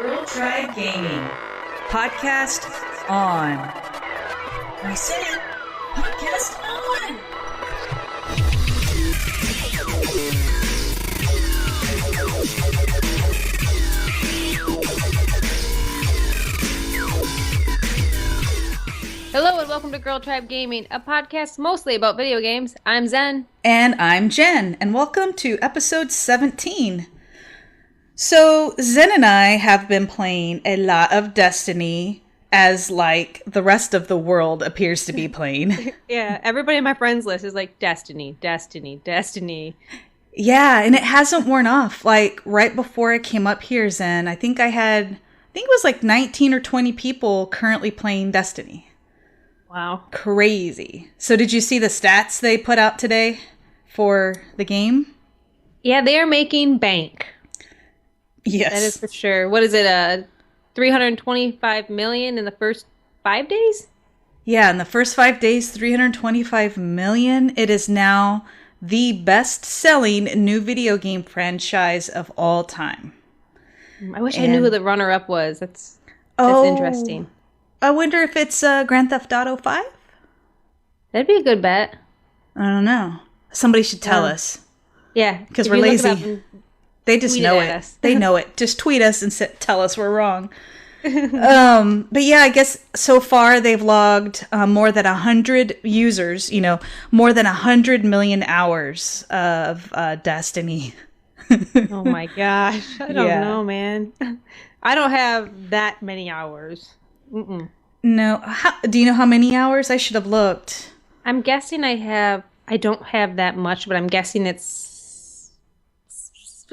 Girl Tribe Gaming. Podcast on. I said, podcast on. Hello and welcome to Girl Tribe Gaming, a podcast mostly about video games. I'm Zen. And I'm Jen, and welcome to episode 17. So, Zen and I have been playing a lot of Destiny, as like the rest of the world appears to be playing. Yeah, everybody in my friends list is like Destiny, Destiny, Destiny. Yeah, and it hasn't worn off. Like right before I came up here, Zen, I think it was like 19 or 20 people currently playing Destiny. Wow. Crazy. So did you see the stats they put out today for the game? Yeah, they are making bank. Yes. That is for sure. What is it, 325 million in the first 5 days? Yeah, in the first 5 days, 325 million. It is now the best-selling new video game franchise of all time. I wish I knew who the runner-up was. That's interesting. I wonder if it's Grand Theft Auto 5? That'd be a good bet. I don't know. Somebody should tell us. Yeah. Because we're lazy. They just know it. They know it. Just tweet us and tell us we're wrong. But yeah, I guess so far they've logged more than 100 users, more than 100 million hours of Destiny. Oh my gosh. I don't know, man. I don't have that many hours. Mm-mm. No. Do you know how many hours? I should have looked. I'm guessing I don't have that much, but I'm guessing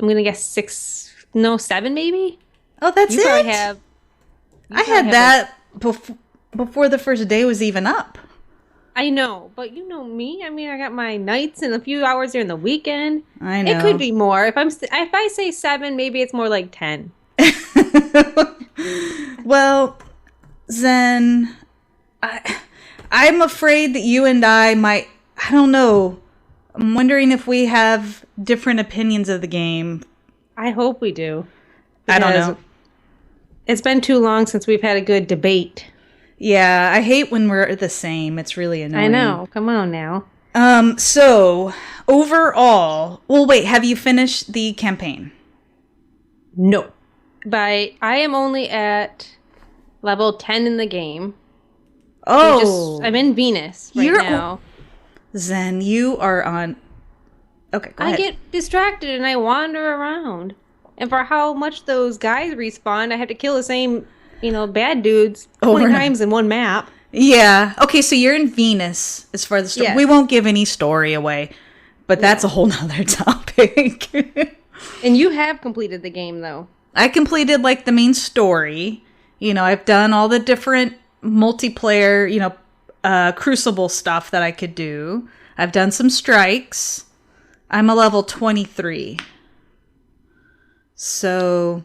I'm going to guess 7 maybe? Oh, that's you it? Probably have. I had that before the first day was even up. I know, but you know me. I mean, I got my nights and a few hours during the weekend. I know. It could be more. If I say 7, maybe it's more like 10. Well, Zen, I'm afraid that you and I might, I don't know. I'm wondering if we have different opinions of the game. I hope we do. I don't know. It's been too long since we've had a good debate. Yeah, I hate when we're the same. It's really annoying. I know. Come on now. So, overall... Well, wait, have you finished the campaign? No. I am only at level 10 in the game. Oh. I'm in Venus now. Zen, you are on... Okay, go ahead. I get distracted and I wander around. And for how much those guys respawn, I have to kill the same, bad dudes 20 times in one map. Yeah. Okay, so you're in Venus as far as the story. Yes. We won't give any story away, but that's a whole nother topic. And you have completed the game, though. I completed, the main story. I've done all the different multiplayer, Crucible stuff that I could do. I've done some strikes. I'm a level 23. So,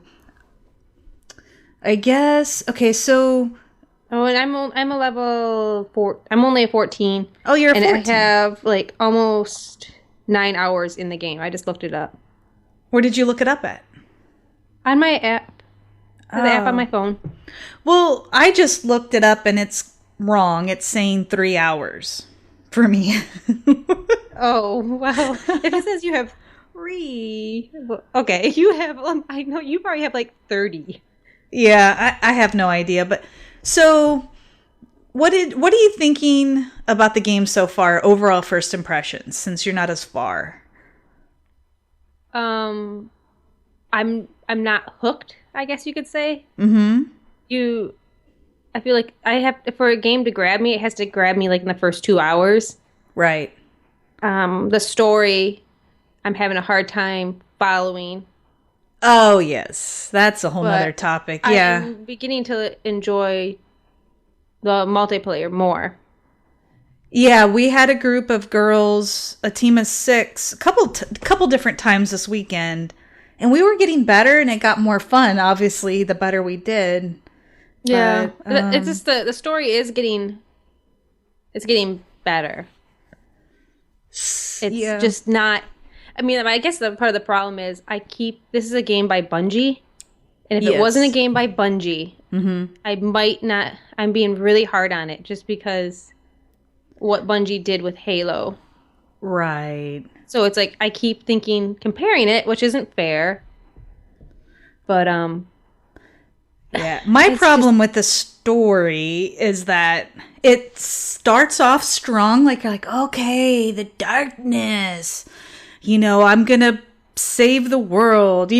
I guess, okay, so... Oh, and I'm a level 4. I'm only a 14. Oh, you're a 14. And I have, almost 9 hours in the game. I just looked it up. Where did you look it up at? On my app. The app on my phone. Well, I just looked it up and it's wrong. It's saying 3 hours for me. Oh, well, if it says you have 3, okay, you have, I know, you probably have 30. Yeah, I have no idea, but, so, what are you thinking about the game so far, overall first impressions, since you're not as far? I'm not hooked, I guess you could say. Mm-hmm. I feel like for a game to grab me, it has to grab me in the first 2 hours. Right. The story, I'm having a hard time following. Oh, yes. That's a whole nother topic. Yeah. I'm beginning to enjoy the multiplayer more. Yeah, we had a group of girls, a team of 6, a couple different times this weekend, and we were getting better, and it got more fun, obviously, the better we did. Yeah. But, it's just the story is getting better. It's just not... I mean, I guess the part of the problem is this is a game by Bungie. And if it wasn't a game by Bungie, I might not. I'm being really hard on it just because what Bungie did with Halo. Right. So it's like I keep comparing it, which isn't fair. But yeah, my problem with the story is that it starts off strong, like you're like, okay, the darkness, I'm gonna save the world,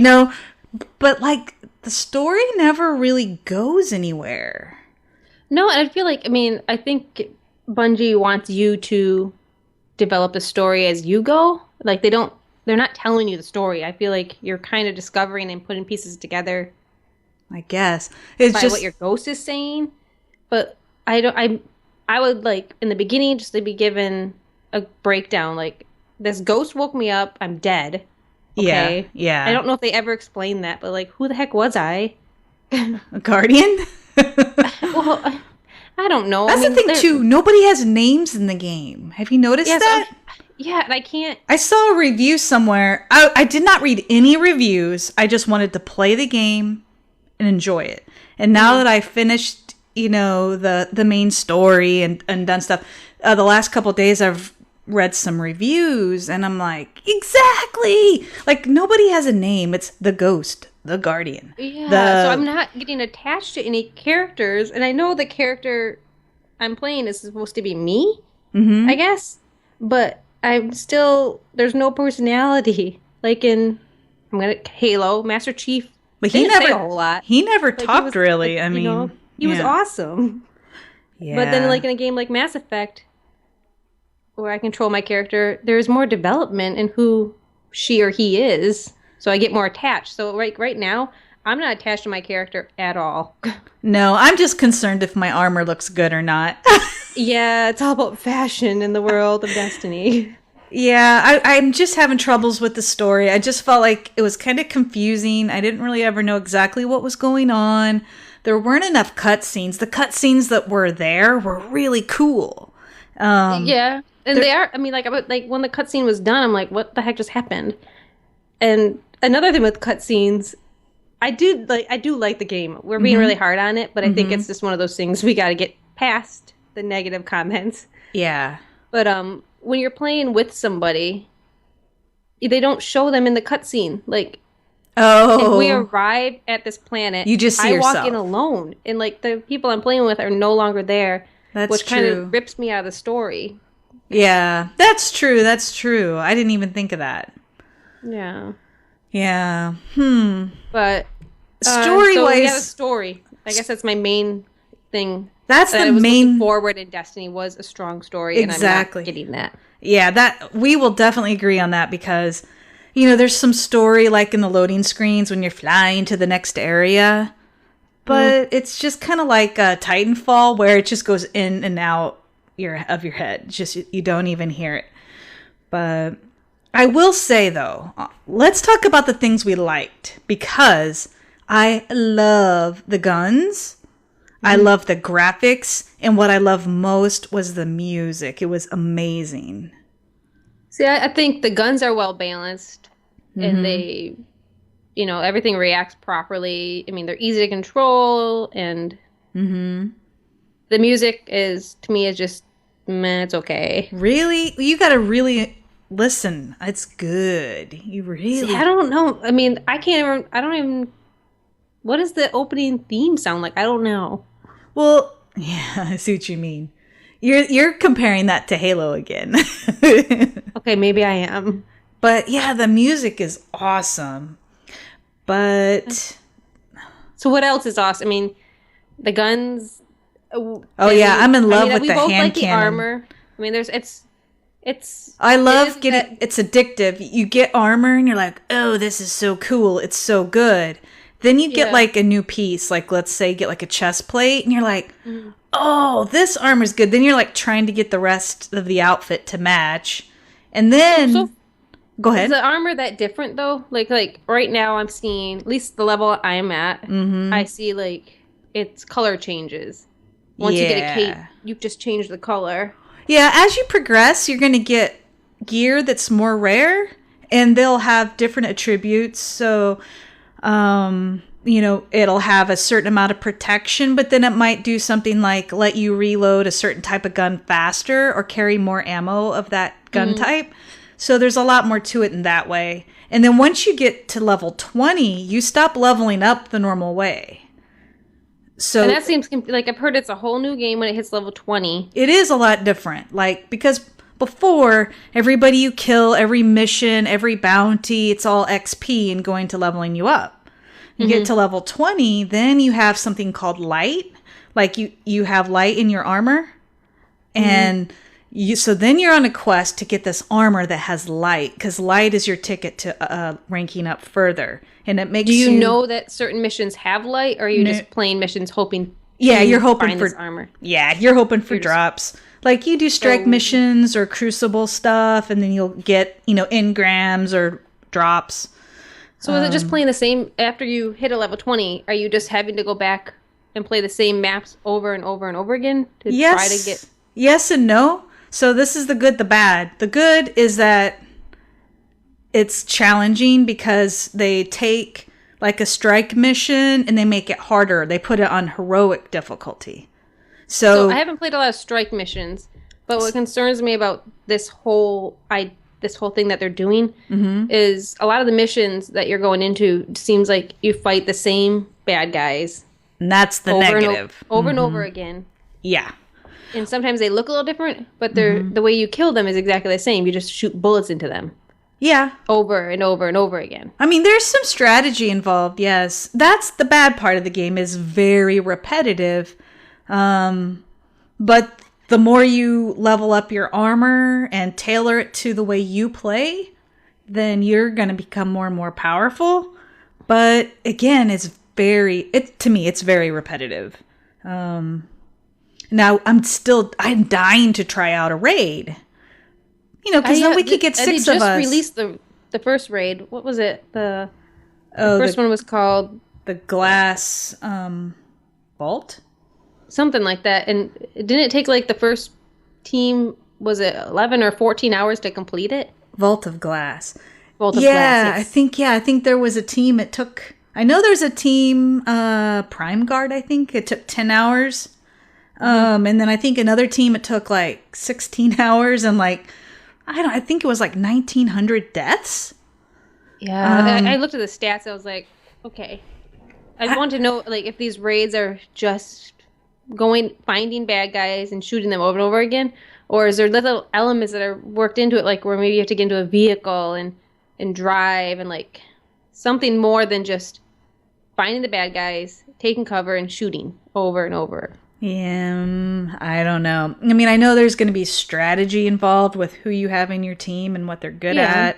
but like the story never really goes anywhere. No, and I feel like, I think Bungie wants you to develop the story as you go. Like they're not telling you the story. I feel like you're kind of discovering and putting pieces together. I guess it's just what your ghost is saying, but I would like in the beginning just to be given a breakdown. Like this ghost woke me up. I'm dead. Okay? Yeah. I don't know if they ever explained that, but like, who the heck was I? A guardian? Well, I don't know. That's the thing too. Nobody has names in the game. Have you noticed that? Yeah, and I can't. I saw a review somewhere. I did not read any reviews. I just wanted to play the game and enjoy it. And now that I finished, the main story and done stuff, the last couple of days I've read some reviews and I'm like, exactly! Like, nobody has a name. It's the ghost, the guardian. Yeah, so I'm not getting attached to any characters. And I know the character I'm playing is supposed to be me, I guess. But I'm still, there's no personality. Like in Halo, Master Chief. But he never say a whole lot. He never talked really. He was awesome. Yeah. But then, like in a game like Mass Effect, where I control my character, there's more development in who she or he is, so I get more attached. So right now, I'm not attached to my character at all. No, I'm just concerned if my armor looks good or not. Yeah, it's all about fashion in the world of Destiny. Yeah, I'm just having troubles with the story. I just felt like it was kind of confusing. I didn't really ever know exactly what was going on. There weren't enough cutscenes. The cutscenes that were there were really cool. Yeah, and they are. Like when the cutscene was done, I'm like, what the heck just happened? And another thing with cutscenes, I do like the game. We're being really hard on it, but I think it's just one of those things we got to get past the negative comments. Yeah. But when you're playing with somebody, they don't show them in the cutscene. Like, if we arrive at this planet, you just see yourself. I walk in alone, and like the people I'm playing with are no longer there. Which kind of rips me out of the story. Yeah, that's true. That's true. I didn't even think of that. Yeah. Yeah. But story-wise, the story. I guess that's my main thing. That's that the I was main looking forward in Destiny was a strong story, exactly. And I'm not getting that. Yeah, that we will definitely agree on that because, there's some story like in the loading screens when you're flying to the next area, but it's just kind of like Titanfall where it just goes in and out of your head. Just you don't even hear it. But I will say though, let's talk about the things we liked because I love the guns. I love the graphics, and what I love most was the music. It was amazing. See, I think the guns are well balanced, and they, everything reacts properly. They're easy to control, and the music is just, meh, it's okay. Really? You gotta really listen. It's good. You really... See, I don't know. I don't even... What does the opening theme sound like? I don't know. Well, yeah, I see what you mean. You're comparing that to Halo again. Okay, maybe I am. But yeah, the music is awesome. But so what else is awesome? The guns. I'm in love with the hand like cannon. The armor. It's. I love getting. It's addictive. You get armor and you're like, oh, this is so cool. It's so good. Then you get like a new piece, like let's say get like a chest plate, and you're like, oh, this armor's good. Then you're like trying to get the rest of the outfit to match. And then go ahead. Is the armor that different though? Like right now I'm seeing, at least the level I'm at, I see like its color changes. Once you get a cape, you just change the color. Yeah, as you progress, you're going to get gear that's more rare, and they'll have different attributes. So it'll have a certain amount of protection, but then it might do something like let you reload a certain type of gun faster or carry more ammo of that gun type. So there's a lot more to it in that way. And then once you get to level 20, you stop leveling up the normal way. So and that seems like I've heard it's a whole new game when it hits level 20. It is a lot different. Like, because before, everybody you kill, every mission, every bounty, it's all XP and going to leveling you up. You get to level 20, then you have something called light. Like you have light in your armor. And so then you're on a quest to get this armor that has light, because light is your ticket to ranking up further. And it makes you... Do you know that certain missions have light, or are you just playing missions hoping you're hoping for this armor? Yeah, you're hoping for drops. Like you do strike missions or crucible stuff, and then you'll get, engrams or drops. So is it just playing the same after you hit a level 20? Are you just having to go back and play the same maps over and over and over again to try to get... Yes and no. So this is the good, the bad. The good is that it's challenging because they take like a strike mission and they make it harder. They put it on heroic difficulty. So I haven't played a lot of strike missions, but what concerns me about this whole thing that they're doing is a lot of the missions that you're going into seems like you fight the same bad guys. And that's the negative. Over and over again. Yeah. And sometimes they look a little different, but the way you kill them is exactly the same. You just shoot bullets into them. Yeah. Over and over and over again. I mean, there's some strategy involved, yes. That's the bad part of the game, is very repetitive. But the more you level up your armor and tailor it to the way you play, then you're going to become more and more powerful. But again, to me, it's very repetitive. Now I'm dying to try out a raid. Because then we could get 6 of us. They just released the first raid. What was it? The first one was called the Glass Vault? Something like that. And didn't it take like the first team, was it 11 or 14 hours to complete it? Vault of Glass. Vault of Glass, yes. I think there was a team I know there's a team, Prime Guard, I think. It took 10 hours. And then I think another team, it took like 16 hours and I think it was like 1,900 deaths. Yeah. I looked at the stats. I was like, okay. I want to know if these raids are just finding bad guys and shooting them over and over again, or is there little elements that are worked into it, where maybe you have to get into a vehicle and drive and something more than just finding the bad guys, taking cover, and shooting over and over. Yeah, I don't know. I mean, I know there's going to be strategy involved with who you have in your team and what they're good at,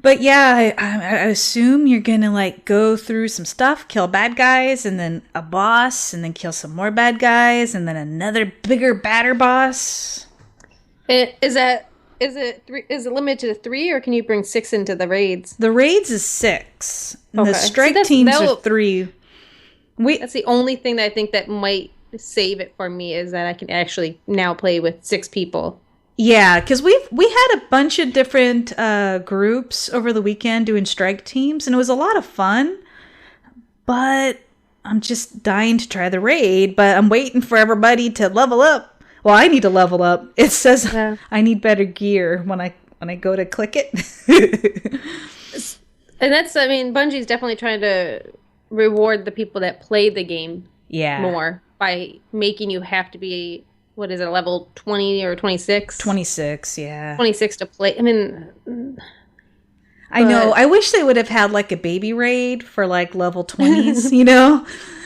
but yeah, I assume you're going to go through some stuff, kill bad guys, and then a boss, and then kill some more bad guys, and then another bigger, badder boss. Is it limited to 3, or can you bring 6 into the raids? The raids is 6. Okay. The strike teams are 3. That's the only thing that I think that might save it for me, is that I can actually now play with 6 people. Yeah, because we had a bunch of different groups over the weekend doing strike teams, and it was a lot of fun. But I'm just dying to try the raid, but I'm waiting for everybody to level up. Well, I need to level up. It says I need better gear when I go to click it. And Bungie's definitely trying to reward the people that play the game more by making you have to be, what is it, level 20 or 26? 26, yeah. 26 to play. I know. I wish they would have had a baby raid for level 20s,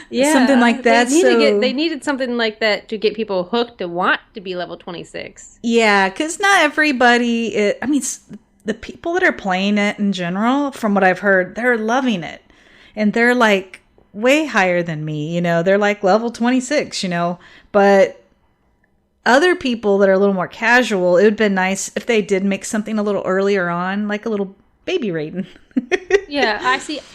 Yeah. Something like that. They needed something like that to get people hooked to want to be level 26. Yeah, because not everybody, the people that are playing it in general, from what I've heard, they're loving it. And they're way higher than me, they're level 26, but other people that are a little more casual, it would have been nice if they did make something a little earlier on, a little baby raiding. Yeah,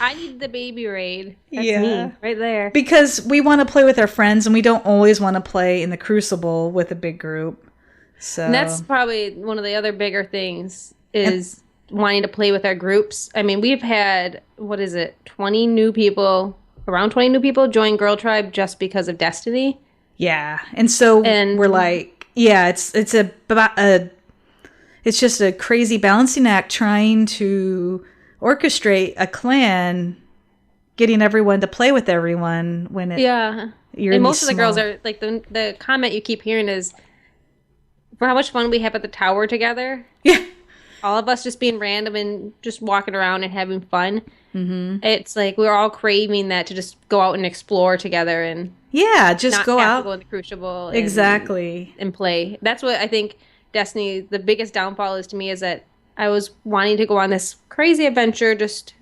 I need the baby raid. That's me, right there. Because we want to play with our friends, and we don't always want to play in the Crucible with a big group. So and that's probably one of the other bigger things is wanting to play with our groups. I mean, we've had, what is it, 20 new people, around 20 new people join Girl Tribe just because of Destiny. Yeah. And so we're like, yeah, it's just a crazy balancing act trying to orchestrate a clan, getting everyone to play with everyone when it. Yeah. And most of the girls are like, the comment you keep hearing is for how much fun we have at the tower together. Yeah. All of us just being random and just walking around and having fun. Mm-hmm. It's like we're all craving that to just go out and explore together and just go out, go in the Crucible, exactly, and play. That's what I think Destiny. The biggest downfall is to me is that I was wanting to go on this crazy adventure, just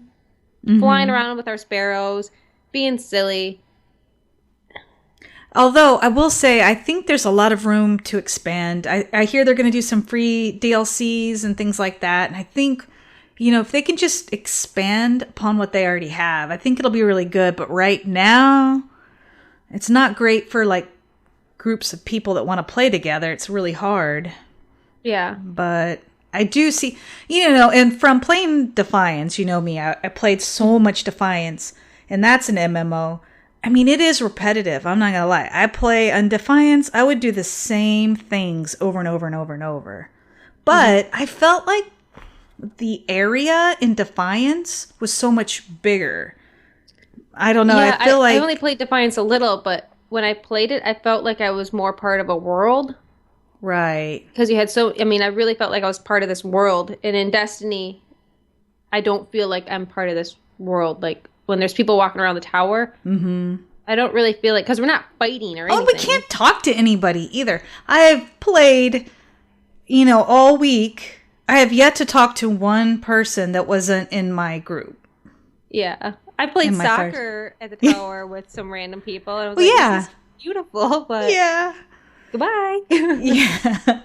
flying around with our sparrows, being silly. Although I will say, I think there's a lot of room to expand. I hear they're going to do some free DLCs and things like that. And I think, if they can just expand upon what they already have, I think it'll be really good. But right now, it's not great for like groups of people that want to play together. It's really hard. Yeah. But I do see, and from playing Defiance, me, I played so much Defiance, and that's an MMO. I mean, it is repetitive. I'm not going to lie. I play on Defiance. I would do the same things over and over and over and over. But I felt like the area in Defiance was so much bigger. I don't know. Yeah, I feel like I only played Defiance a little, but when I played it, I felt like I was more part of a world. Right. Because you had I really felt like I was part of this world. And in Destiny, I don't feel like I'm part of this world. Like, when there's people walking around the tower, I don't really feel like, because we're not fighting or anything. Oh, we can't talk to anybody either. I've played, all week. I have yet to talk to one person that wasn't in my group. Yeah. I played soccer at the tower with some random people. And I was this is beautiful, but goodbye. Yeah.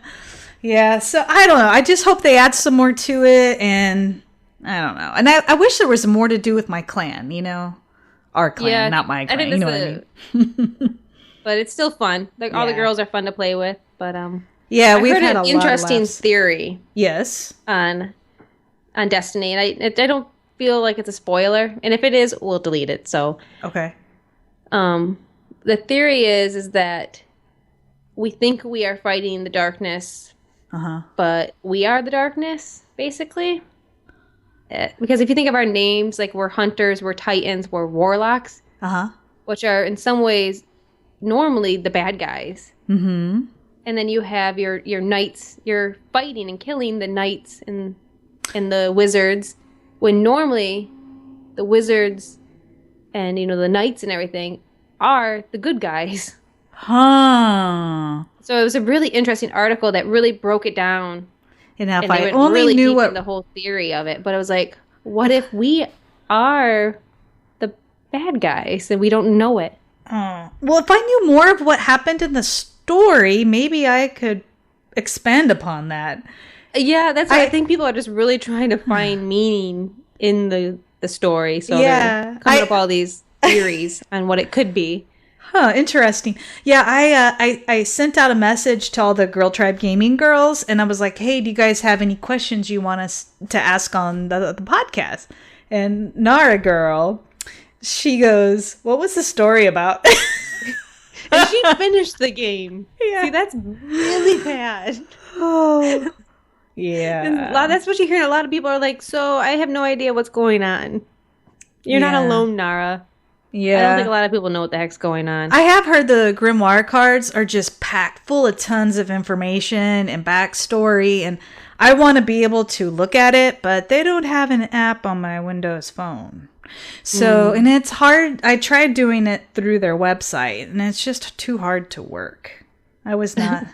Yeah. So I don't know. I just hope they add some more to it, and I don't know. And I wish there was more to do with my clan, our clan, not my clan. You know what I mean? But it's still fun. Like all the girls are fun to play with. But yeah, we've had an interesting theory. Yes. On Destiny, and I don't feel like it's a spoiler. And if it is, we'll delete it. So okay. The theory is that we think we are fighting the darkness, but we are the darkness, basically. Because if you think of our names, like we're hunters, we're titans, we're warlocks, which are in some ways normally the bad guys. Mm-hmm. And then you have your knights. You're fighting and killing the knights and the wizards, when normally the wizards and the knights and everything are the good guys. Huh. So it was a really interesting article that really broke it down. And if I only really knew what the whole theory of it, but I was like, what if we are the bad guys and we don't know it? Well, if I knew more of what happened in the story, maybe I could expand upon that. Yeah, that's why I think people are just really trying to find meaning in the story. So they're coming up with all these theories on what it could be. Huh, interesting. Yeah, I sent out a message to all the Girl Tribe Gaming girls, and I was like, hey, do you guys have any questions you want us to ask on the podcast? And Nara girl, she goes, what was the story about? And she finished the game. Yeah. See, that's really bad. Oh, yeah. That's what you hear. A lot of people are like, so I have no idea what's going on. You're not alone, Nara. Yeah. I don't think a lot of people know what the heck's going on. I have heard the Grimoire cards are just packed full of tons of information and backstory, and I want to be able to look at it, but they don't have an app on my Windows phone. So, and it's hard. I tried doing it through their website, and it's just too hard to work. I was not.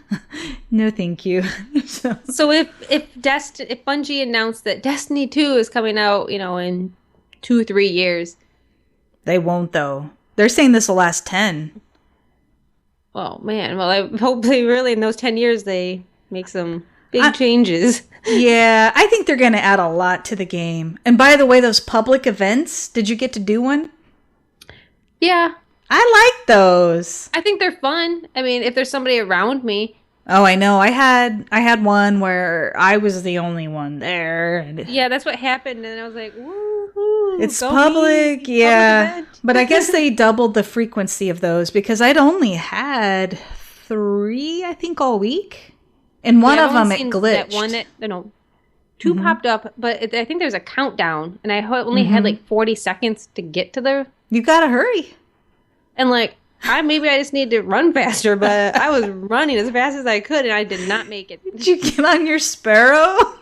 No, thank you. So if Bungie announced that Destiny 2 is coming out, in 2-3 years. They won't, though. They're saying this will last 10. Oh, man. Well, I hope they really, in those 10 years, they make some big changes. Yeah, I think they're going to add a lot to the game. And by the way, those public events, did you get to do one? Yeah. I like those. I think they're fun. I mean, if there's somebody around me, Oh, I know. I had one where I was the only one there. Yeah, that's what happened, and I was like, woohoo! It's public, yeah. But I guess they doubled the frequency of those because I'd only had 3, I think, all week. And one of them, it glitched. That one, two popped up, but I think there's a countdown, and I only had like 40 seconds to get to the... You gotta hurry. And like, maybe I just need to run faster, but I was running as fast as I could, and I did not make it. Did you get on your Sparrow?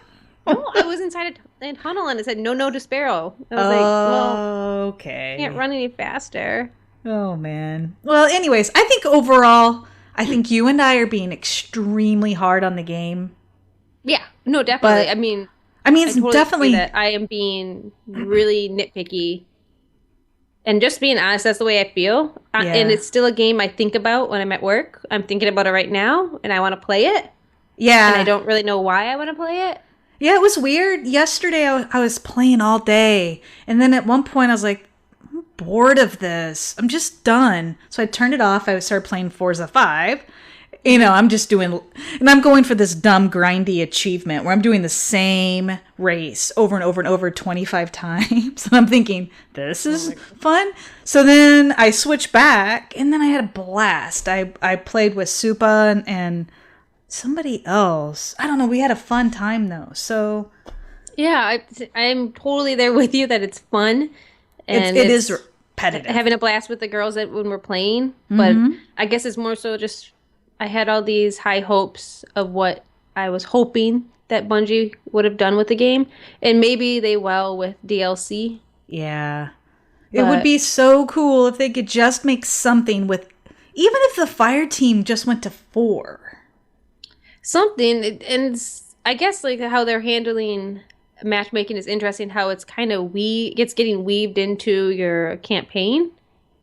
Oh, I was inside a tunnel, and it said, no to Sparrow. I was like, well, okay. I can't run any faster. Oh, man. Well, anyways, I think overall, I think you and I are being extremely hard on the game. Yeah, no, definitely. But, I mean, it's totally definitely... that I am being really nitpicky. And just being honest, that's the way I feel. Yeah. And it's still a game I think about when I'm at work. I'm thinking about it right now, and I want to play it. Yeah. And I don't really know why I want to play it. Yeah, it was weird. Yesterday, I was playing all day. And then at one point, I was like, I'm bored of this. I'm just done. So I turned it off. I started playing Forza 5. I'm just doing... And I'm going for this dumb, grindy achievement where I'm doing the same race over and over and over 25 times. And I'm thinking, this is fun. So then I switched back, and then I had a blast. I played with Supa and somebody else. I don't know. We had a fun time, though. So... Yeah, I'm totally there with you that it's fun. And it is repetitive. Having a blast with the girls when we're playing. But I guess it's more so just... I had all these high hopes of what I was hoping that Bungie would have done with the game. And maybe they will with DLC. Yeah. It would be so cool if they could just make something with... Even if the fire team just went to 4. Something. And I guess like how they're handling matchmaking is interesting. How it's kind of it's getting weaved into your campaign.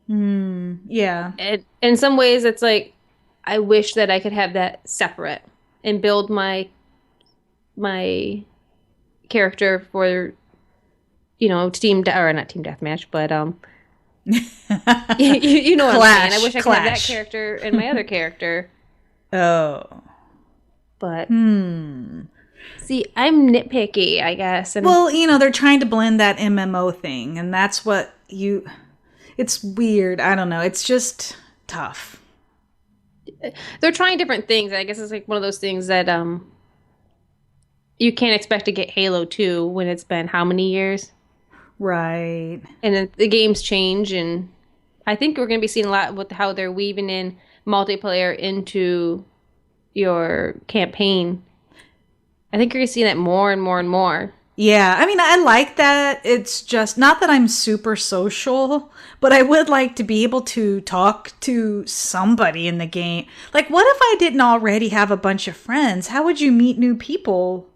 Yeah. And in some ways it's like, I wish that I could have that separate and build my character for, not team deathmatch, but you know what I'm saying. I wish I could have that character and my other character. Oh, but see, I'm nitpicky, I guess. And well, they're trying to blend that MMO thing, and that's what it's weird. I don't know. It's just tough. They're trying different things. I guess it's like one of those things that you can't expect to get Halo 2 when it's been how many years? Right. And then the games change, and I think we're going to be seeing a lot with how they're weaving in multiplayer into your campaign. I think you're going to see that more and more and more. Yeah, I like that. It's just not that I'm super social, but I would like to be able to talk to somebody in the game. Like, what if I didn't already have a bunch of friends? How would you meet new people?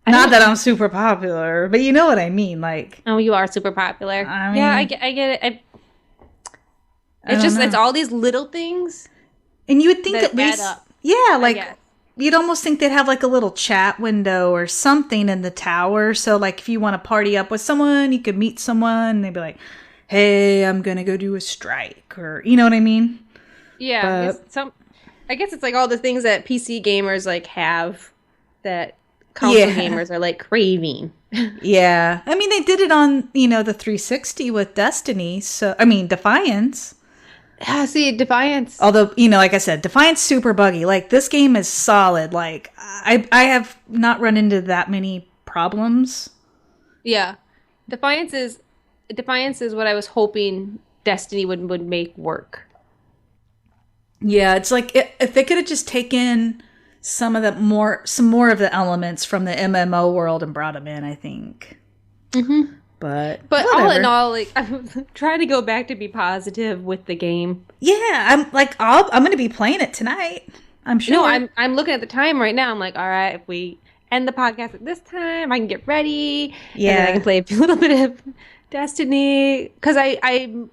Not that I'm super popular, but you know what I mean. Like, oh, you are super popular. Yeah, I get it. It's all these little things, and you would think at least, add up. Yeah, like. You'd almost think they'd have like a little chat window or something in the tower. So like if you want to party up with someone, you could meet someone and they'd be like, hey, I'm going to go do a strike, or you know what I mean? Yeah. I guess it's like all the things that PC gamers like have that console gamers are like craving. Yeah. They did it on, the 360 with Destiny. So, Defiance. See, Defiance. Although, like I said, Defiance super buggy. Like, this game is solid. Like, I have not run into that many problems. Yeah. Defiance is what I was hoping Destiny would make work. Yeah, it's like, if they could have just taken some more of the elements from the MMO world and brought them in, I think. Mm-hmm. But whatever. All in all, like I'm trying to go back to be positive with the game. Yeah, I'm going to be playing it tonight. I'm sure. No, I'm looking at the time right now. I'm like, all right, if we end the podcast at this time, I can get ready. Yeah, and then I can play a little bit of Destiny because I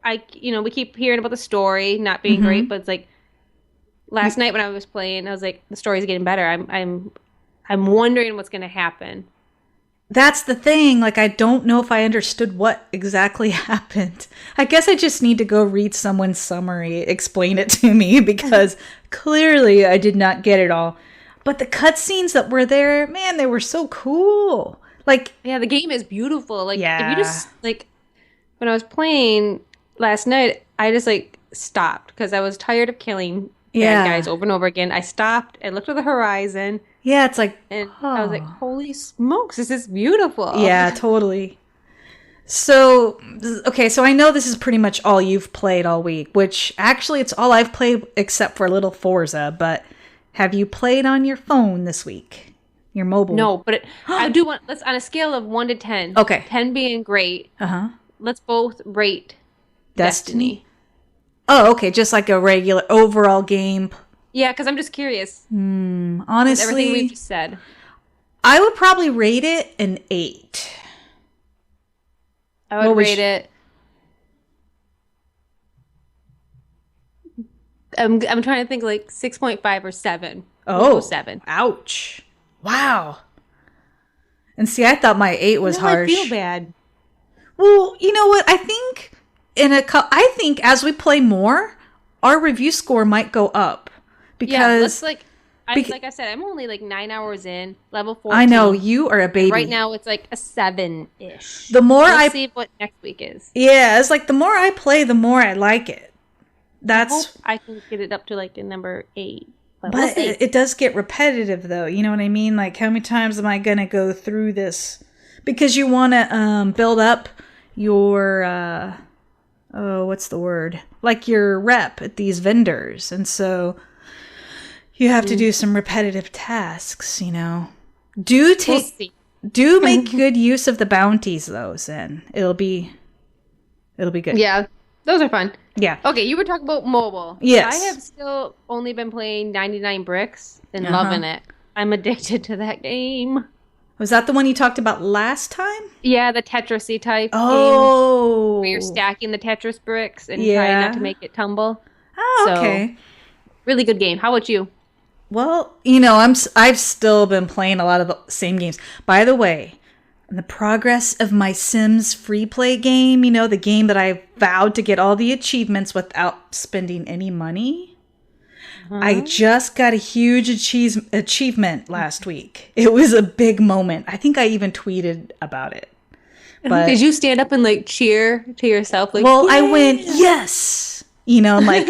we keep hearing about the story not being great, but it's like last night when I was playing, I was like, the story's getting better. I'm wondering what's going to happen. that's the thing. Like, I don't know if I understood what exactly happened. I guess I just need to go read someone's summary, explain it to me, because clearly I did not get it all. But the cutscenes that were there, man, they were so cool. Like, yeah, the game is beautiful. Like, yeah. if you just, like, when I was playing last night, I just, like, stopped because I was tired of killing bad guys over and over again. I stopped, I looked at the horizon. Yeah, it's like, and I was like, holy smokes, this is beautiful. Yeah, totally. So, okay, so I know this is pretty much all you've played all week, which actually it's all I've played except for a little Forza, but have you played on your phone this week? Your mobile? No, but I do want, let's, on a scale of 1 to 10. Okay. 10 being great. Uh-huh. Let's both rate Destiny. Oh, okay, just like a regular overall game. Yeah, because I'm just curious. Honestly, with everything we've just said, I would probably rate it an 8. I would rate it. I'm trying to think like 6.5 or 7. Oh, 7. Ouch! Wow. And see, I thought my 8 was harsh. I feel bad. Well, you know what? I think I think as we play more, our review score might go up because like I said, I'm only like 9 hours in, level 14. I know you are a baby. Right now, it's like a 7-ish. The more we'll see what next week is. Yeah, it's like the more I play, the more I like it. That's I can get it up to like a number 8. But we'll see. It does get repetitive, though. You know what I mean? Like, how many times am I going to go through this? Because you want to build up your, what's the word? Like your rep at these vendors. And so you have to do some repetitive tasks, you know. Do make good use of the bounties, though, Zen. It'll be good. Yeah, those are fun. Yeah. Okay, you were talking about mobile. Yes. I have still only been playing 99 Bricks and loving it. I'm addicted to that game. Was that the one you talked about last time? Yeah, the Tetris-y type game. Where you're stacking the Tetris bricks and trying not to make it tumble. Oh, okay. Really good game. How about you? Well, you know, I've still been playing a lot of the same games. By the way, the progress of my Sims free play game, you know, the game that I vowed to get all the achievements without spending any money. I just got a huge achievement last week. It was a big moment. I think I even tweeted about it. But, did you stand up and like cheer to yourself? Like, well, I went, yes, you know, like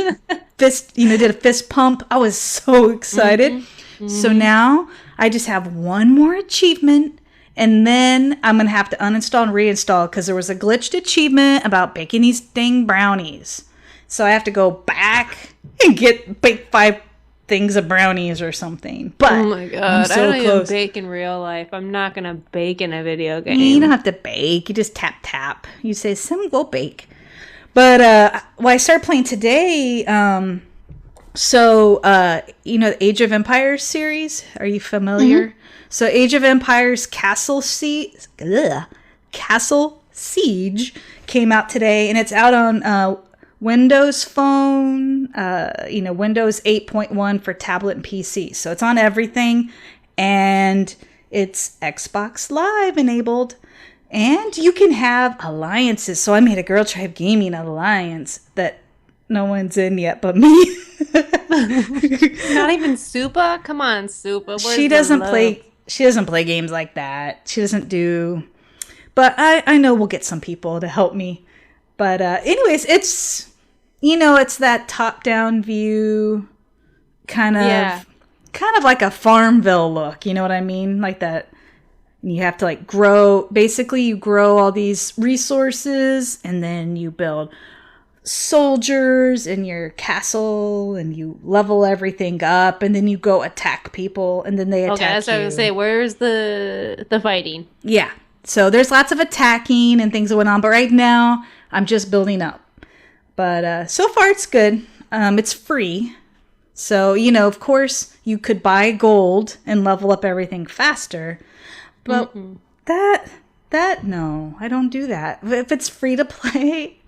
did a fist pump. I was so excited. So now I just have one more achievement. And then I'm going to have to uninstall and reinstall because there was a glitched achievement about baking these dang brownies. So I have to go back and bake 5 things of brownies or something. But oh my God, I'm so I don't close. even bake in real life. I'm not going to bake in a video game. You don't have to bake. You just tap. You say, Sim, go bake. But I started playing today. So, you know, the Age of Empires series. Are you familiar? So Age of Empires Castle Siege came out today, and it's out on Windows Phone, Windows 8.1 for tablet and PC. So it's on everything, and it's Xbox Live enabled, and you can have alliances. So I made a Girl Tribe Gaming alliance that no one's in yet but me. Not even Supa? Come on, Supa. She doesn't play games like that. She doesn't do. But I know we'll get some people to help me. But anyways, it's it's that top-down view kind of like a Farmville look, you know what I mean? Like that. And you have to like grow, basically you grow all these resources and then you build soldiers in your castle and you level everything up and then you go attack people and then they attack you. Okay, that's what I was gonna say. Where's the fighting? Yeah. So there's lots of attacking and things going on, but right now I'm just building up. But so far it's good. It's free. So, of course you could buy gold and level up everything faster. But no, I don't do that. If it's free to play,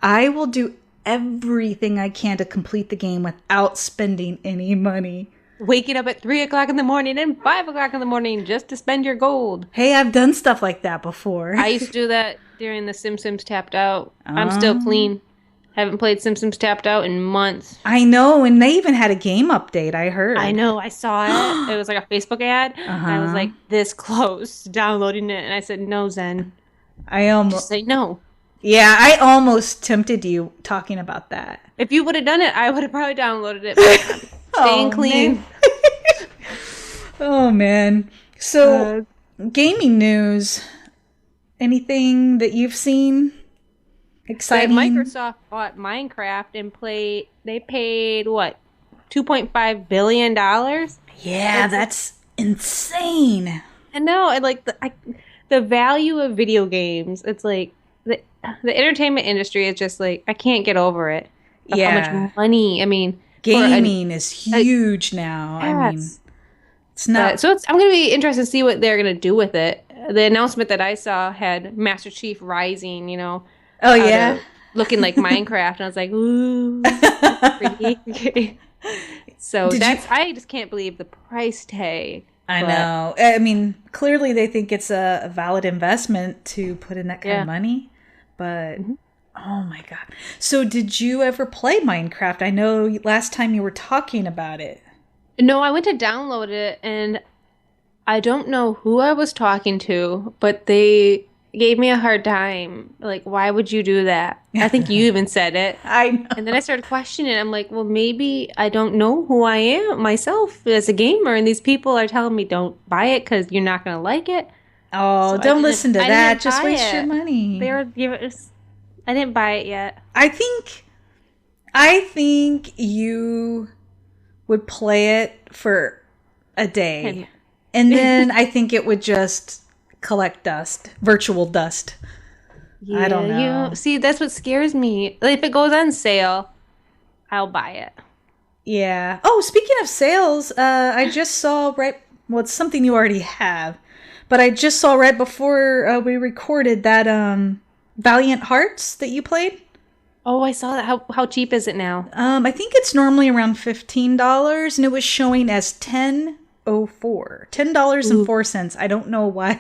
I will do everything I can to complete the game without spending any money. waking up at 3 o'clock in the morning and 5 o'clock in the morning just to spend your gold. Hey, I've done stuff like that before. I used to do that during the Sims Tapped Out. I'm still clean. Haven't played Sims Tapped Out in months. I know, and they even had a game update, I heard. I know, I saw it. It was like a Facebook ad. I was like this close to downloading it, and I said, no, Zen. I almost just say no. Yeah, I almost tempted you talking about that. If you would have done it, I would have probably downloaded it. Staying clean. Man. Oh, man. So, gaming news. Anything that you've seen exciting? Microsoft bought Minecraft and they paid, what, $2.5 billion? Yeah, that's insane. I know. And like the value of video games, it's like the entertainment industry is just like, I can't get over it. Yeah. How much money. I mean, gaming is huge now. Yes. I mean, it's not. So I'm going to be interested to see what they're going to do with it. The announcement that I saw had Master Chief rising, Oh, yeah. Looking like Minecraft. And I was like, ooh, pretty. So I just can't believe the price tag. I know. I mean, clearly they think it's a valid investment to put in that kind of money. But, oh my God. So did you ever play Minecraft? I know last time you were talking about it. No, I went to download it, and I don't know who I was talking to, but they gave me a hard time. Like, why would you do that? I think you even said it. I know. And then I started questioning it. I'm like, well, maybe I don't know who I am myself as a gamer, and these people are telling me don't buy it because you're not going to like it. Oh, so don't listen to that. Just waste your money. I didn't buy it yet. I think you would play it for a day. And then I think it would just collect dust, virtual dust. Yeah, I don't know. See, that's what scares me. If it goes on sale, I'll buy it. Yeah. Oh, speaking of sales, I just saw it's something you already have, but I just saw right before we recorded that Valiant Hearts that you played. Oh, I saw that. How cheap is it now? I think it's normally around $15, and it was showing as $10.04. I don't know why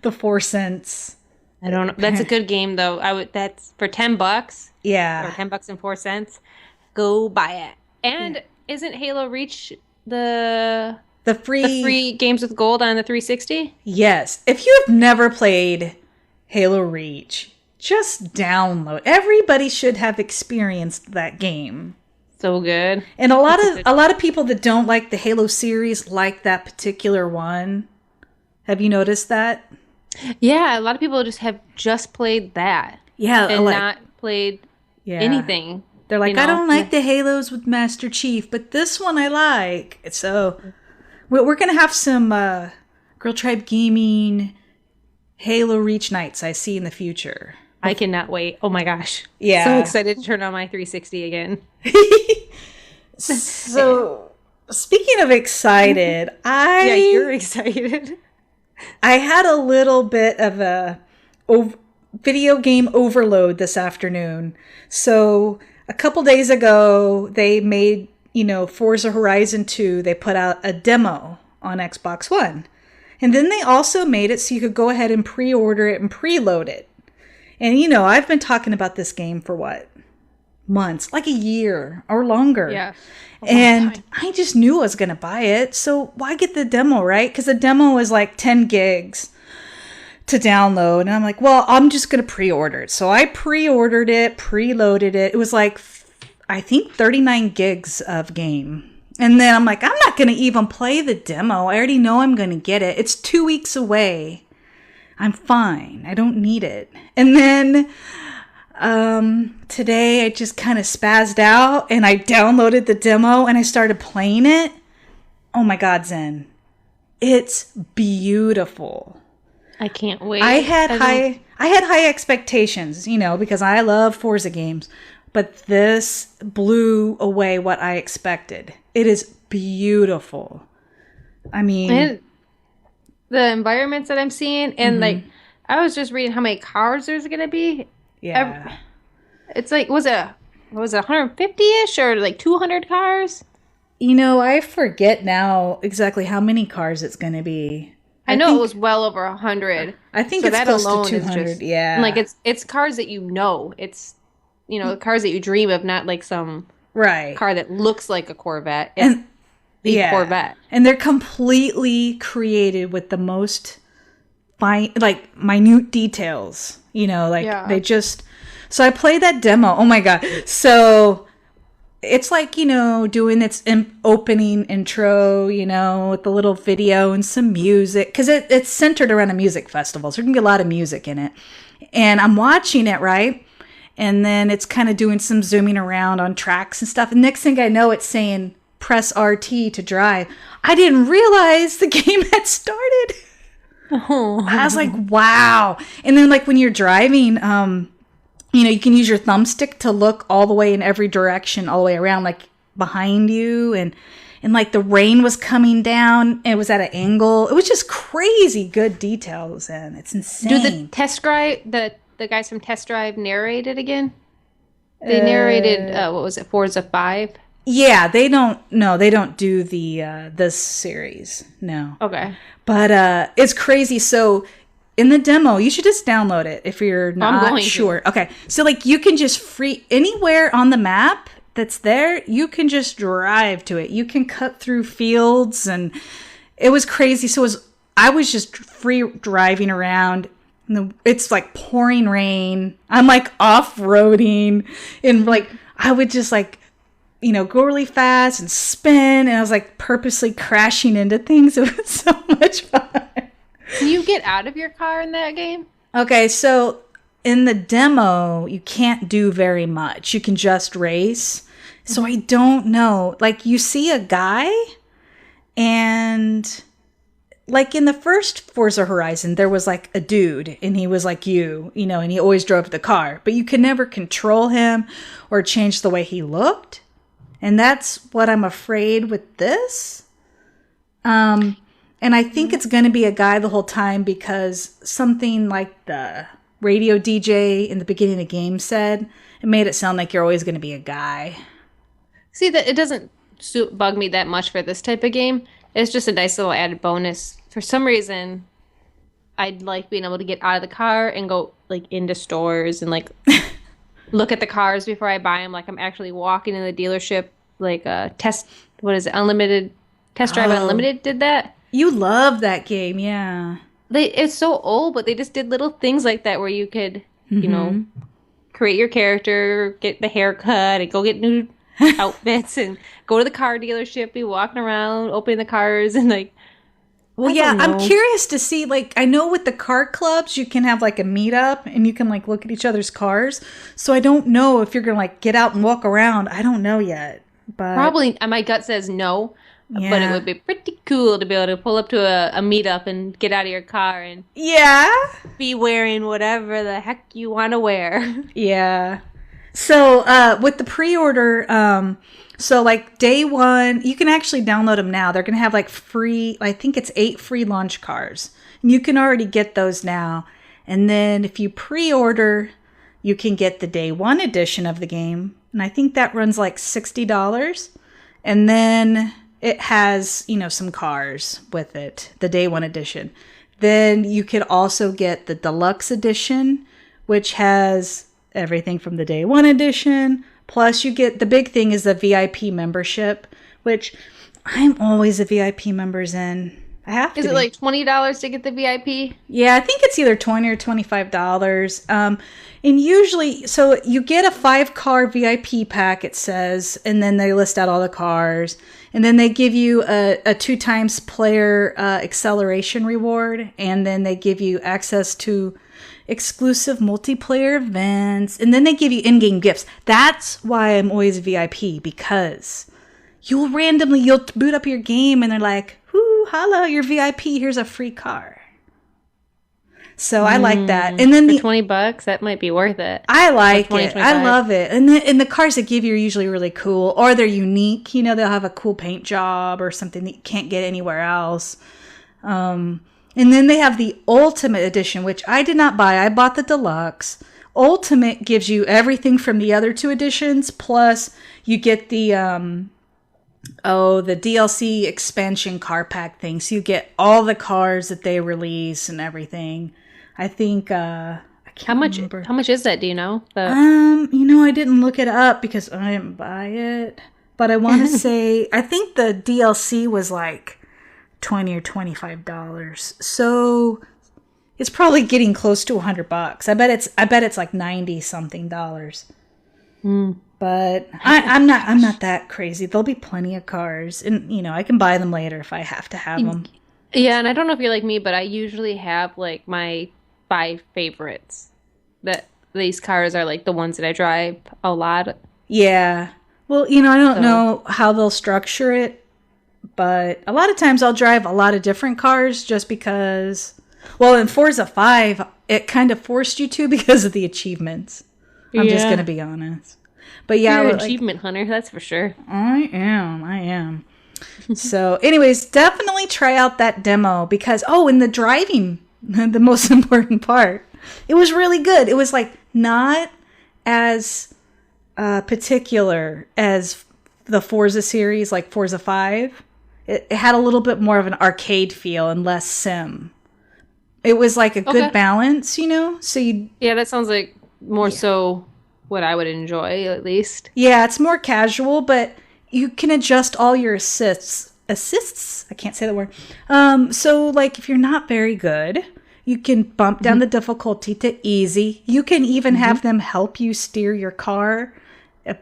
the 4 cents. I don't know. That's a good game though. That's for $10. Yeah. Or $10.04. Go buy it. And isn't Halo Reach the free games with gold on the 360? Yes. If you have never played Halo Reach, just download. Everybody should have experienced that game. So good. And a lot of people that don't like the Halo series like that particular one. Have you noticed that? Yeah, a lot of people have just played that. Yeah, and not played anything. They're like, I don't like the Halos with Master Chief, but this one I like. So we're gonna have some Girl Tribe Gaming Halo Reach nights I see in the future. I cannot wait. Oh my gosh. Yeah. So excited to turn on my 360 again. So, speaking of excited, Yeah, you're excited. I had a little bit of a video game overload this afternoon. So, a couple days ago, they made, Forza Horizon 2, they put out a demo on Xbox One. And then they also made it so you could go ahead and pre-order it and preload it. And, I've been talking about this game for what? Months, like a year or longer. Yeah. And I just knew I was going to buy it. So why get the demo, right? Because the demo is like 10 gigs to download. And I'm like, well, I'm just going to pre-order it. So I pre-ordered it, preloaded it. It was like, I think 39 gigs of game. And then I'm like, I'm not going to even play the demo. I already know I'm going to get it. It's 2 weeks away. I'm fine. I don't need it. And then today I just kind of spazzed out and I downloaded the demo and I started playing it. Oh my God, Zen. It's beautiful. I can't wait. I had high expectations, because I love Forza games, but this blew away what I expected. It is beautiful. I mean, and the environments that I'm seeing, and I was just reading how many cars there's going to be. Yeah. It's like, was it 150-ish or like 200 cars? I forget now exactly how many cars it's going to be. I know it was well over 100. I think it's close to 200. Yeah. Like it's cars that It's the cars that you dream of, not like some car that looks like a Corvette. It's the Corvette. And they're completely created with the most fine, like minute details. They just. So I played that demo. Oh my god! So it's like doing its opening intro, with the little video and some music, because it's centered around a music festival, so there can be a lot of music in it. And I'm watching it, right? And then it's kind of doing some zooming around on tracks and stuff. And next thing I know, it's saying press RT to drive. I didn't realize the game had started. Oh. I was like, wow. And then like when you're driving, you can use your thumbstick to look all the way in every direction, all the way around, like behind you. And like the rain was coming down. It was at an angle. It was just crazy good details. And it's insane. Do the test drive, the guys from Test Drive narrate it again? They narrated, what was it, Forza 5? Yeah, they don't do this series. No. Okay. But it's crazy. So in the demo, you should just download it if you're not sure. Okay. So like you can just anywhere on the map that's there, you can just drive to it. You can cut through fields, and it was crazy. So I was just free driving around. It's like pouring rain. I'm like off-roading, and like I would just like go really fast and spin, and I was like purposely crashing into things. It was so much fun. Can you get out of your car in that game? Okay, so in the demo, you can't do very much. You can just race. So I don't know. Like you see a guy, and like in the first Forza Horizon, there was like a dude, and he was like and he always drove the car, but you could never control him or change the way he looked. And that's what I'm afraid with this. And I think it's going to be a guy the whole time, because something like the radio DJ in the beginning of the game said, it made it sound like you're always going to be a guy. See, that it doesn't bug me that much for this type of game. It's just a nice little added bonus. For some reason, I'd like being able to get out of the car and go like into stores and like look at the cars before I buy them. Like I'm actually walking in the dealership, like Unlimited Test Drive Unlimited did that. You love that game, yeah. It's so old, but they just did little things like that where you could, create your character, get the haircut, and go get new outfits, and go to the car dealership, be walking around, opening the cars, and like. Well, yeah, I'm curious to see, like, I know with the car clubs, you can have like a meetup and you can like look at each other's cars. So I don't know if you're going to like get out and walk around. I don't know yet. But probably, my gut says no. Yeah. But it would be pretty cool to be able to pull up to a meetup and get out of your car and be wearing whatever the heck you want to wear. Yeah. So with the pre-order, so like day one, you can actually download them now. They're going to have like free, I think it's 8 free launch cars. And you can already get those now. And then if you pre-order, you can get the day one edition of the game. And I think that runs like $60. And then it has, some cars with it, the day one edition. Then you could also get the deluxe edition, which has everything from the day one edition. Plus you get, the big thing is the VIP membership, which I'm always a VIP members in. I have to. Is it like $20 to get the VIP? Yeah, I think it's either $20 or $25. And usually, so you get a 5-car VIP pack, it says, and then they list out all the cars. And then they give you a 2 times player acceleration reward. And then they give you access to exclusive multiplayer events. And then they give you in-game gifts. That's why I'm always VIP, because you'll boot up your game and they're like, "Whoo, holla, you're VIP, here's a free car." So I like that. And then for $20, that might be worth it. I like it. 25. I love it. And the cars they give you are usually really cool, or they're unique. They'll have a cool paint job or something that you can't get anywhere else. And then they have the Ultimate Edition, which I did not buy. I bought the Deluxe. Ultimate gives you everything from the other 2 editions, plus you get the Oh, the DLC expansion car pack thing. So you get all the cars that they release and everything. I think I can't remember. How much is that? Do you know? I didn't look it up because I didn't buy it. But I want to say I think the DLC was like $20 or $25. So it's probably getting close to $100. I bet it's like 90 something dollars. But I'm not that crazy. There'll be plenty of cars, and I can buy them later if I have to have them. Yeah, and I don't know if you're like me, but I usually have like my 5 favorites. That these cars are like the ones that I drive a lot. Yeah. Well, I don't know how they'll structure it, but a lot of times I'll drive a lot of different cars just because. Well, in Forza 5, it kind of forced you to because of the achievements. I'm just going to be honest. But yeah, you're an achievement hunter, that's for sure. I am. So anyways, definitely try out that demo because, in the driving, the most important part, it was really good. It was like not as particular as the Forza series, like Forza 5. It had a little bit more of an arcade feel and less sim. It was like a good balance, so Yeah, that sounds like more so what I would enjoy, at least. Yeah, it's more casual, but you can adjust all your assists. I can't say the word. So like if you're not very good, you can bump down the difficulty to easy. You can even have them help you steer your car,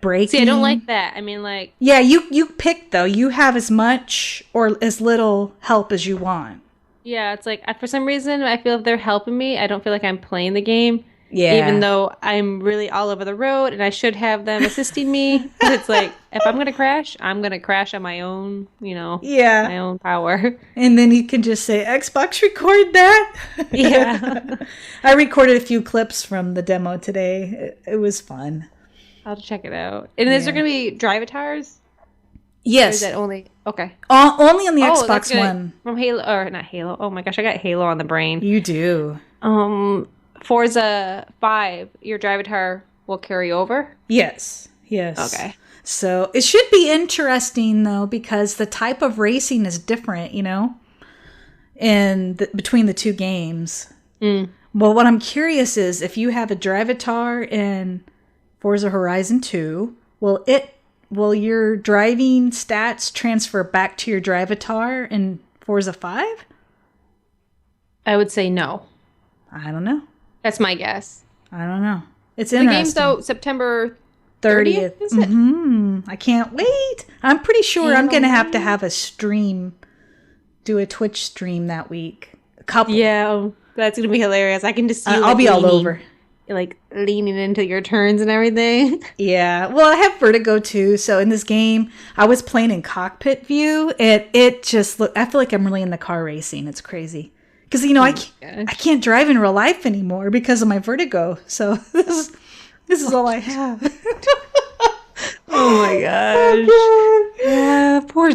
braking. See, I don't like that. I mean, like... Yeah, you pick, though. You have as much or as little help as you want. Yeah, it's like, for some reason, I feel if they're helping me, I don't feel like I'm playing the game. Yeah. Even though I'm really all over the road and I should have them assisting me. But it's like, if I'm going to crash, I'm going to crash on my own, my own power. And then you can just say, Xbox, record that. Yeah. I recorded a few clips from the demo today. It was fun. I'll have to check it out. And is there going to be drive-atars? Yes. Or is that only... Okay. Only on the Xbox One. From Halo... Or not Halo. Oh my gosh, I got Halo on the brain. You do. Forza 5, your drive-atar will carry over? Yes. Okay. So it should be interesting, though, because the type of racing is different, between the two games. Well, what I'm curious is if you have a drive-atar in Forza Horizon 2, will your driving stats transfer back to your drive-atar in Forza 5? I would say no. I don't know. That's my guess. I don't know. It's interesting. The game's though September 30th, is it? I can't wait. I'm pretty sure I'm going to have a stream, do a Twitch stream that week. A couple. Yeah, that's going to be hilarious. I can just see I'll be all over. Like leaning into your turns and everything. Yeah. Well, I have vertigo too. So in this game, I was playing in cockpit view. It just I feel like I'm really in the car racing. It's crazy. Because, I can't drive in real life anymore because of my vertigo. So this is all I have. Oh my gosh. Yeah, poor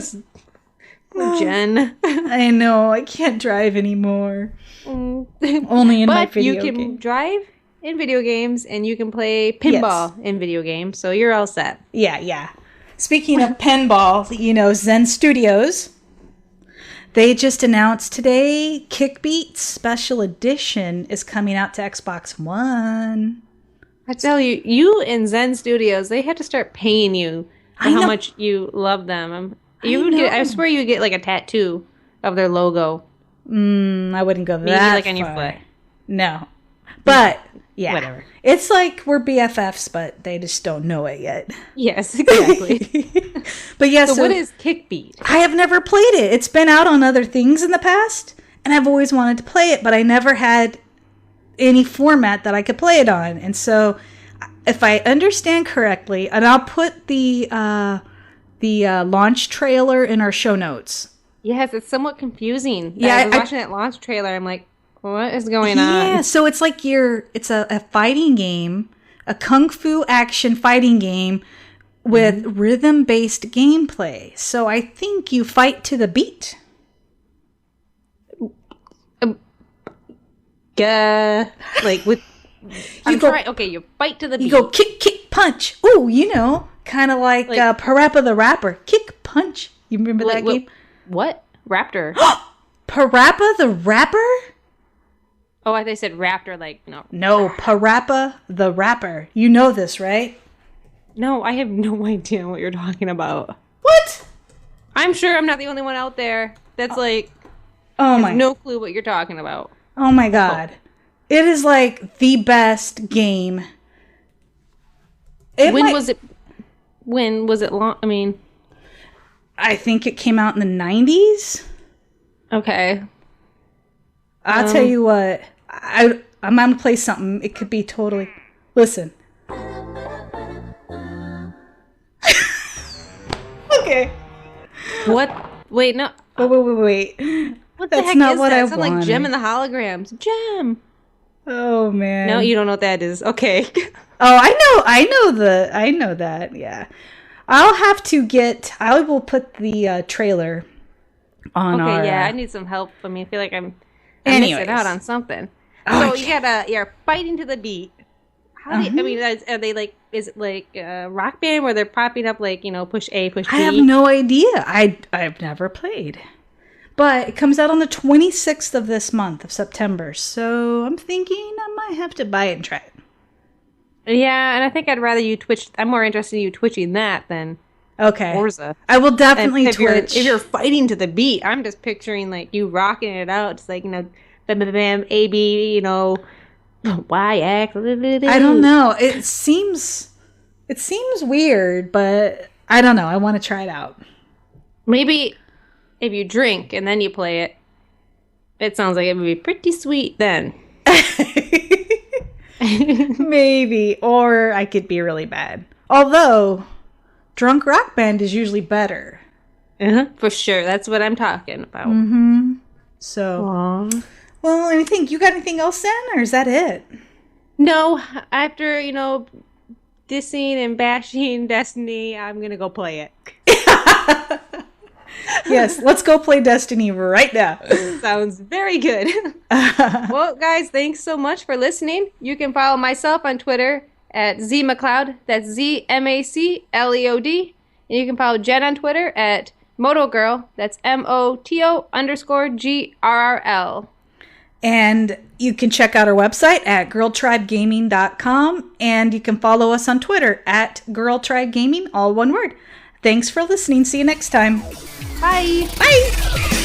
Jen. I know. I can't drive anymore. Only in my video But you can drive in video games and you can play pinball in video games. So you're all set. Yeah. Speaking of pinball, Zen Studios. They just announced today Kickbeat Special Edition is coming out to Xbox One. I tell you, you and Zen Studios, they had to start paying you for how much you love them. I swear you would get like a tattoo of their logo. I wouldn't go that Maybe like on your foot. No. But, yeah. Whatever. It's like we're BFFs, but they just don't know it yet. Yes, exactly. But yeah, so what is Kickbeat? I have never played it. It's been out on other things in the past, and I've always wanted to play it, but I never had any format that I could play it on. And so, if I understand correctly, and I'll put the launch trailer in our show notes. Yes, it's somewhat confusing. Yeah, I was watching that launch trailer. I'm like, what is going on? Yeah, so it's like it's a fighting game, a kung fu action fighting game with rhythm-based gameplay. So I think you fight to the beat. Like with... Okay, you fight to the beat. You go kick, punch. Ooh, Kind of like Parappa the Rapper. Kick, punch. You remember that game? What? Raptor. Parappa the Rapper? Oh, I thought they said Raptor, like, no. No, Parappa the Rapper. You know this, right? No, I have no idea what you're talking about. What? I'm sure I'm not the only one out there that's no clue what you're talking about. Oh my god. Oh. It is like the best game. When was it long? I mean, I think it came out in the 90s. Okay. I'll tell you what. I'm going to play something. It could be totally... Listen. Okay. What? Wait, no. Wait. What the heck is that? It sounds like Gem and the Holograms. Gem. Oh, man. No, you don't know what that is. Okay. Oh, I know that. Yeah. I will put the trailer on our... Okay, yeah, I need some help. I mean, I feel like I'm missing out on something. So you're fighting to the beat. How do you, I mean, are they like, is it like a rock band where they're popping up like, push A, push B? I have no idea. I've never played. But it comes out on the 26th of this month of September. So I'm thinking I might have to buy it and try it. Yeah, and I think I'd rather you Twitch. I'm more interested in you twitching that than Forza. I will definitely Twitch. If you're fighting to the beat, I'm just picturing like you rocking it out. It's like, bam, bam, bam, A, B, Y, X. I don't know. It seems weird, but I don't know. I want to try it out. Maybe if you drink and then you play it, it sounds like it would be pretty sweet then. Maybe. Or I could be really bad. Although, drunk rock band is usually better. For sure. That's what I'm talking about. Mm-hmm. So, well, you got anything else then? Or is that it? No. After, dissing and bashing Destiny, I'm going to go play it. Yes, let's go play Destiny right now. Sounds very good. Well, guys, thanks so much for listening. You can follow myself on Twitter at ZMacLeod. That's ZMACLEOD. And you can follow Jen on Twitter at MotoGirl. That's MOTO_GRRL. And you can check out our website at girltribegaming.com. And you can follow us on Twitter at girltribegaming, all one word. Thanks for listening. See you next time. Bye. Bye.